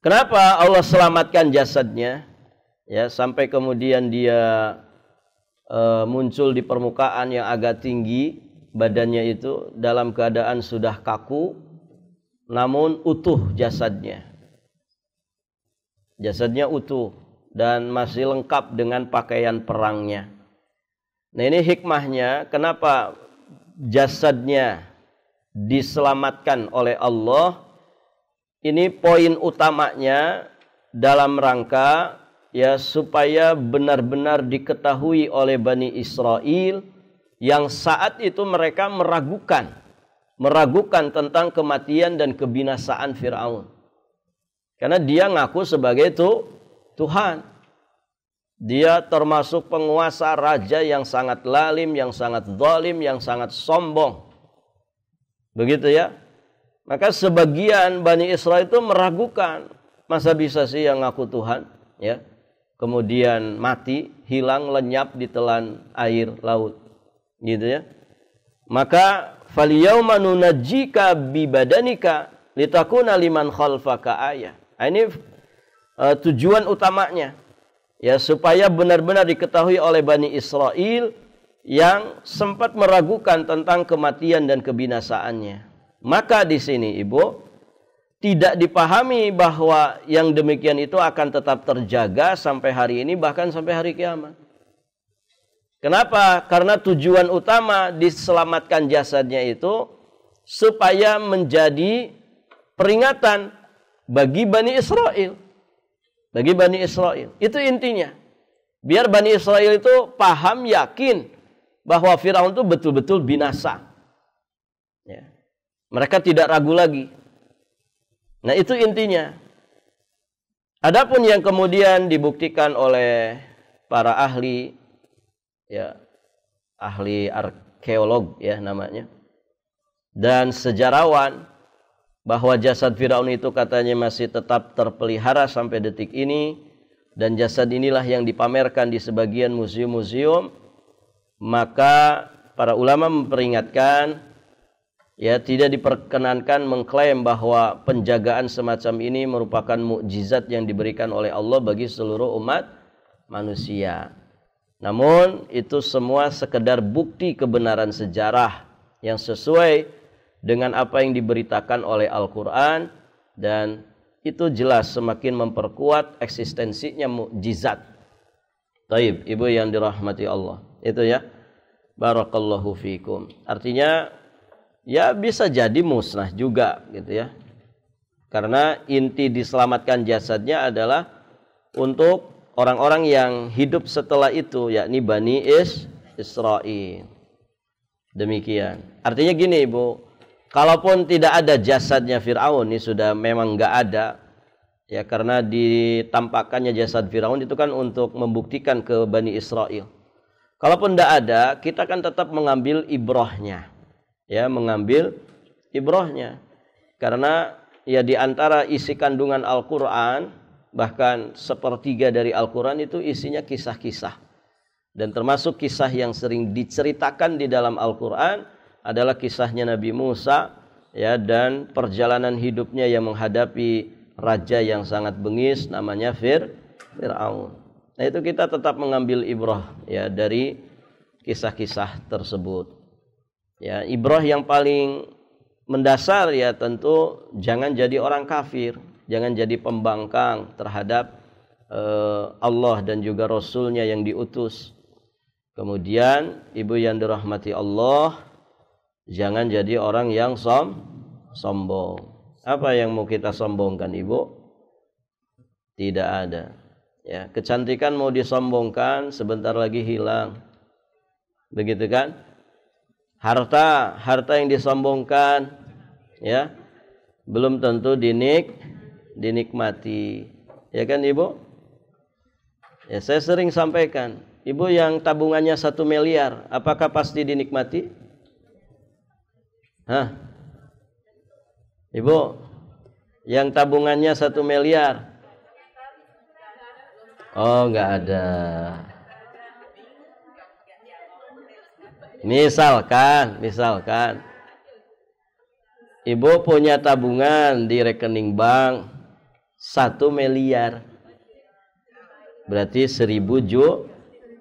Kenapa Allah selamatkan jasadnya? Ya, sampai kemudian dia muncul di permukaan yang agak tinggi, badannya itu dalam keadaan sudah kaku, namun utuh jasadnya. Jasadnya utuh dan masih lengkap dengan pakaian perangnya. Nah, ini hikmahnya kenapa jasadnya diselamatkan oleh Allah. Ini poin utamanya dalam rangka ya supaya benar-benar diketahui oleh Bani Israel yang saat itu mereka meragukan tentang kematian dan kebinasaan Fir'aun. Karena dia ngaku sebagai Tuhan. Dia termasuk penguasa raja yang sangat lalim, yang sangat zalim, yang sangat sombong. Begitu ya. Maka sebagian Bani Israel itu meragukan, masa bisa sih yang ngaku Tuhan, ya, kemudian mati, hilang, lenyap di telan air laut, gitu ya. Maka falyauma nunajjika bibadanika litakuna liman khalfaka ayah. Ini tujuan utamanya, ya, supaya benar-benar diketahui oleh Bani Israel yang sempat meragukan tentang kematian dan kebinasaannya. Maka di sini ibu tidak dipahami bahwa yang demikian itu akan tetap terjaga sampai hari ini, bahkan sampai hari kiamat. Kenapa? Karena tujuan utama diselamatkan jasadnya itu supaya menjadi peringatan bagi Bani Israel. Bagi Bani Israel. Itu intinya. Biar Bani Israel itu paham, yakin bahwa Firaun itu betul-betul binasa. Ya. Mereka tidak ragu lagi. Nah, itu intinya. Adapun yang kemudian dibuktikan oleh para ahli, ya, ahli arkeolog ya namanya, dan sejarawan, bahwa jasad Firaun itu katanya masih tetap terpelihara sampai detik ini, dan jasad inilah yang dipamerkan di sebagian museum-museum, maka para ulama memperingatkan, ya, tidak diperkenankan mengklaim bahwa penjagaan semacam ini merupakan mukjizat yang diberikan oleh Allah bagi seluruh umat manusia. Namun itu semua sekedar bukti kebenaran sejarah yang sesuai dengan apa yang diberitakan oleh Al-Quran, dan itu jelas semakin memperkuat eksistensinya mukjizat. Taib, ibu yang dirahmati Allah. Itu ya. Barakallahu fikum. Artinya ya bisa jadi musnah juga gitu ya. Karena inti diselamatkan jasadnya adalah untuk orang-orang yang hidup setelah itu, yakni Bani Israel. Demikian. Artinya gini Ibu, kalaupun tidak ada jasadnya Fir'aun, ini sudah memang nggak ada, ya, karena ditampakkannya jasad Fir'aun itu kan untuk membuktikan ke Bani Israel. Kalaupun tidak ada, kita kan tetap mengambil ibrahnya, ya, mengambil ibrahnya, karena ya di antara isi kandungan Al-Quran, bahkan sepertiga dari Al-Quran itu isinya kisah-kisah, dan termasuk kisah yang sering diceritakan di dalam Al-Quran adalah kisahnya Nabi Musa, ya, dan perjalanan hidupnya yang menghadapi raja yang sangat bengis namanya Fir'aun. Nah, itu kita tetap mengambil ibrah, ya, dari kisah-kisah tersebut. Ya, ibrah yang paling mendasar ya tentu jangan jadi orang kafir, jangan jadi pembangkang terhadap Allah dan juga Rasulnya yang diutus. Kemudian ibu yang dirahmati Allah, jangan jadi orang yang sombong. Apa yang mau kita sombongkan ibu? Tidak ada. Ya, kecantikan mau disombongkan sebentar lagi hilang. Begitu kan? Harta yang disombongkan, ya, belum tentu dinikmati. Ya kan ibu? Ya, saya sering sampaikan, ibu yang tabungannya 1 miliar, apakah pasti dinikmati? Hah? Ibu, yang tabungannya 1 miliar. Oh, enggak ada. Misalkan ibu punya tabungan di rekening bank 1 miliar. Berarti 1000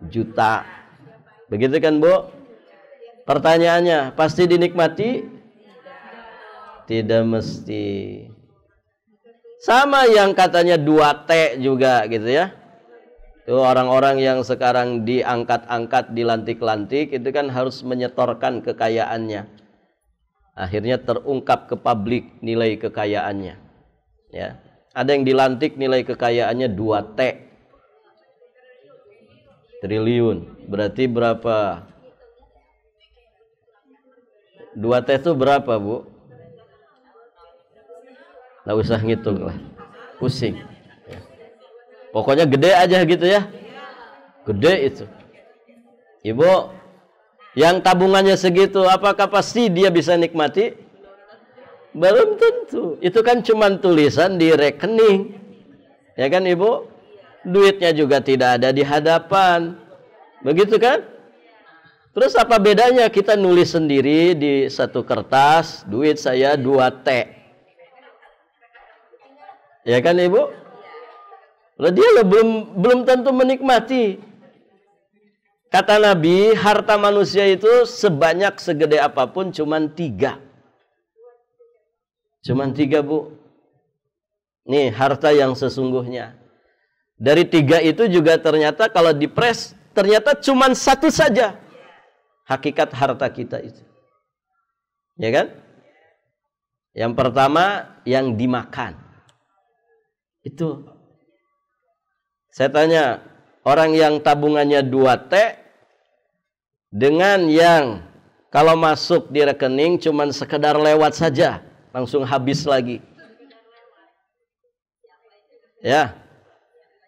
juta. Begitu kan, Bu? Pertanyaannya, pasti dinikmati? Tidak mesti. Sama yang katanya 2T juga gitu ya. Itu orang-orang yang sekarang diangkat-angkat, dilantik-lantik, itu kan harus menyetorkan kekayaannya. Akhirnya terungkap ke publik nilai kekayaannya. Ya. Ada yang dilantik nilai kekayaannya 2T. Triliun. Berarti berapa? 2T itu berapa, Bu? Nggak usah ngitung lah. Pusing. Pokoknya gede aja gitu ya. Gede itu. Ibu, yang tabungannya segitu, apakah pasti dia bisa nikmati? Belum tentu. Itu kan cuma tulisan di rekening. Ya kan ibu? Duitnya juga tidak ada di hadapan. Begitu kan? Terus apa bedanya kita nulis sendiri di satu kertas, duit saya 2T. Ya kan ibu? Loh, dia belum tentu menikmati. Kata Nabi, harta manusia itu sebanyak segede apapun cuman 3. Cuman 3, Bu. Nih, harta yang sesungguhnya. Dari 3 itu juga ternyata kalau dipres, ternyata cuman 1 saja hakikat harta kita itu. Ya kan? Yang pertama, yang dimakan. Itu. Saya tanya, Orang yang tabungannya 2T dengan yang kalau masuk di rekening cuman sekedar lewat saja, langsung habis lagi. Ya.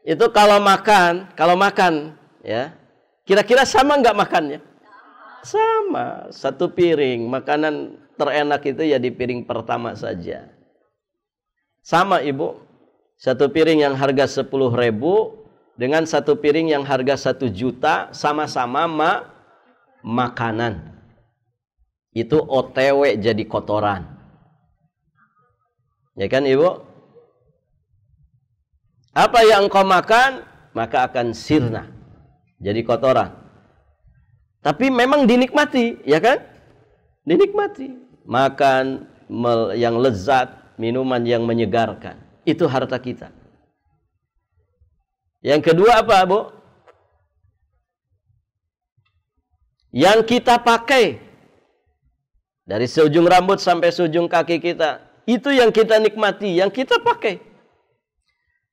Itu kalau makan, ya. Kira-kira sama nggak makannya? Sama. Satu piring, makanan terenak itu ya di piring pertama saja. Sama Ibu. Satu piring yang harga 10.000 dengan satu piring yang harga 1 juta, sama-sama makanan. Itu OTW jadi kotoran. Ya kan Ibu? Apa yang engkau makan, maka akan sirna. Jadi kotoran. Tapi memang dinikmati, ya kan? Dinikmati. Makan yang lezat, minuman yang menyegarkan. Itu harta kita. Yang kedua apa, Bu? Yang kita pakai. Dari seujung rambut sampai seujung kaki kita. Itu yang kita nikmati, yang kita pakai.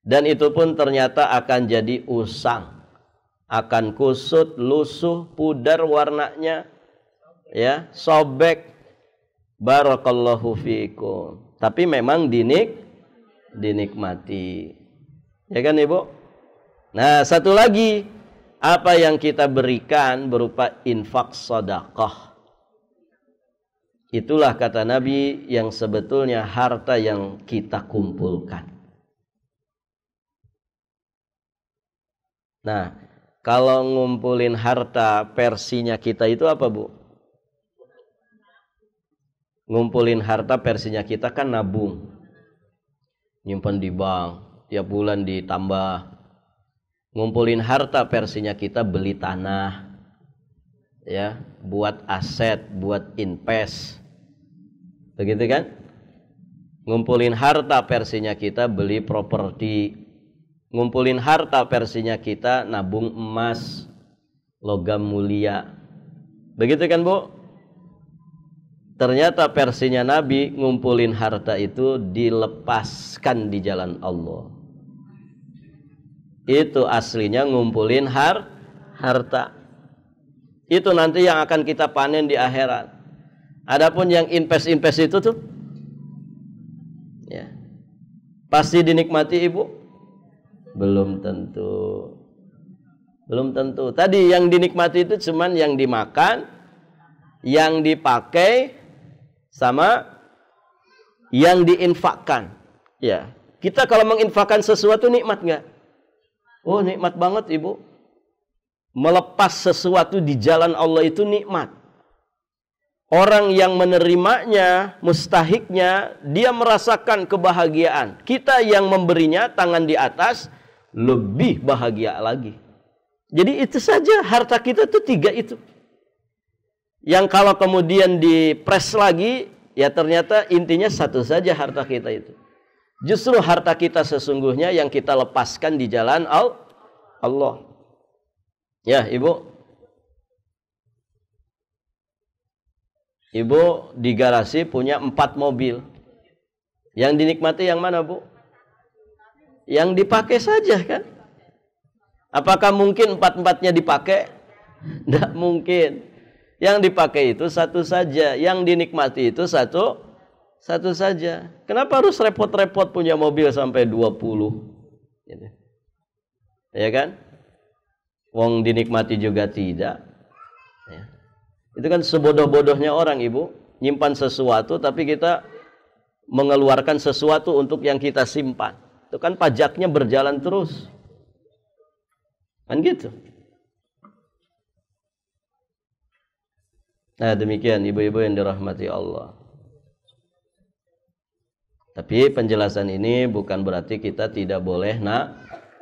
Dan itu pun ternyata akan jadi usang. Akan kusut, lusuh, pudar warnanya. Ya, sobek. Barakallahu fiikum. Tapi memang dinikmati. Ya kan Ibu? Nah, satu lagi, apa yang kita berikan berupa infak sedekah. Itulah kata Nabi yang sebetulnya harta yang kita kumpulkan. Nah, kalau ngumpulin harta versinya kita itu apa, Bu? Ngumpulin harta versinya kita kan nabung. Nyimpan di bank, tiap bulan ditambah. Ngumpulin harta versinya kita beli tanah, ya, buat aset, buat invest, begitu kan? Ngumpulin harta versinya kita beli properti, ngumpulin harta versinya kita nabung emas, logam mulia, begitu kan Bu? Ternyata versinya Nabi ngumpulin harta itu dilepaskan di jalan Allah. Itu aslinya ngumpulin harta. Itu nanti yang akan kita panen di akhirat. Adapun yang invest itu tuh, ya, pasti dinikmati Ibu? Belum tentu. Belum tentu. Tadi yang dinikmati itu cuman yang dimakan, yang dipakai, sama yang diinfakkan. Ya, kita kalau menginfakkan sesuatu nikmat nggak? Oh, nikmat banget Ibu. Melepas sesuatu di jalan Allah itu nikmat. Orang yang menerimanya, mustahiknya, dia merasakan kebahagiaan. Kita yang memberinya tangan di atas, lebih bahagia lagi. Jadi itu saja harta kita itu 3 itu. Yang kalau kemudian dipres lagi, ya ternyata intinya satu saja harta kita itu. Justru harta kita sesungguhnya yang kita lepaskan di jalan Allah. Ya, Ibu. Ibu di garasi punya 4 mobil. Yang dinikmati yang mana, Bu? Yang dipakai saja kan? Apakah mungkin 4-4-nya dipakai? Tidak mungkin. Yang dipakai itu satu saja. Yang dinikmati itu satu saja. Kenapa harus repot-repot punya mobil sampai 20? Gitu. Ya kan? Wong dinikmati juga tidak. Ya. Itu kan sebodoh-bodohnya orang, Ibu. Nyimpan sesuatu tapi kita mengeluarkan sesuatu untuk yang kita simpan. Itu kan pajaknya berjalan terus. Kan gitu. Nah, demikian Ibu-ibu yang dirahmati Allah. Tapi penjelasan ini bukan berarti kita tidak boleh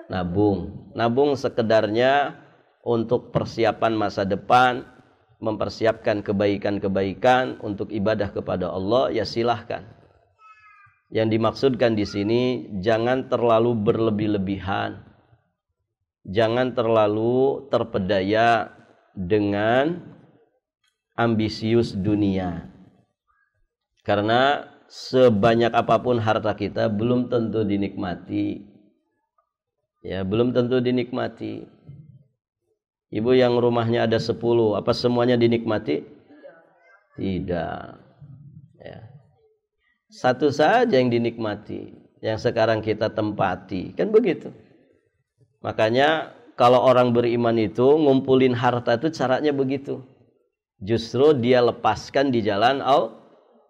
nabung. Nabung sekedarnya untuk persiapan masa depan, mempersiapkan kebaikan-kebaikan untuk ibadah kepada Allah, ya silahkan. Yang dimaksudkan di sini jangan terlalu berlebih-lebihan. Jangan terlalu terpedaya dengan ambisius dunia. Karena sebanyak apapun harta kita belum tentu dinikmati. Ya, belum tentu dinikmati. Ibu yang rumahnya ada 10, apa semuanya dinikmati? Tidak. Ya. Satu saja yang dinikmati, yang sekarang kita tempati. Kan begitu. Makanya kalau orang beriman itu ngumpulin harta itu caranya begitu. Justru dia lepaskan di jalan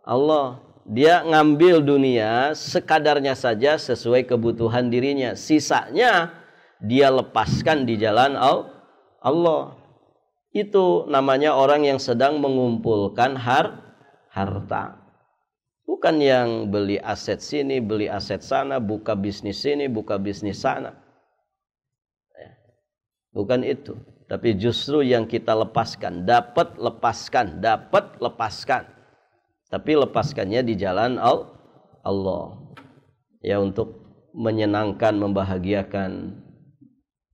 Allah. Dia ngambil dunia sekadarnya saja sesuai kebutuhan dirinya. Sisanya dia lepaskan di jalan Allah. Itu namanya orang yang sedang mengumpulkan harta. Bukan yang beli aset sini, beli aset sana, buka bisnis sini, buka bisnis sana. Bukan itu. Tapi justru yang kita lepaskan. Dapat lepaskan. Tapi lepaskannya di jalan Allah. Ya, untuk menyenangkan, membahagiakan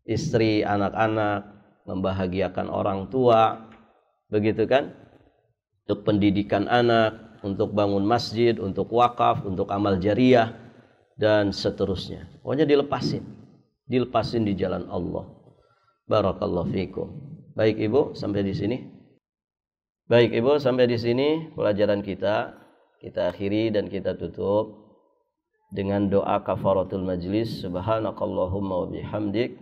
istri, anak-anak, membahagiakan orang tua. Begitu kan? Untuk pendidikan anak, untuk bangun masjid, untuk wakaf, untuk amal jariah, dan seterusnya. Pokoknya dilepasin di jalan Allah. Barakallahu fikum. Baik Ibu, sampai di sini. Baik Ibu, sampai di sini pelajaran kita. Kita akhiri dan kita tutup dengan doa kafaratul majlis. Subhanakallahumma wa bihamdik,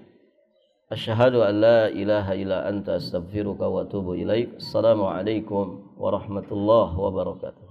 asyhadu an la ilaha illa anta astaghfiruka wa atubu ilaik. Assalamualaikum warahmatullahi wabarakatuh.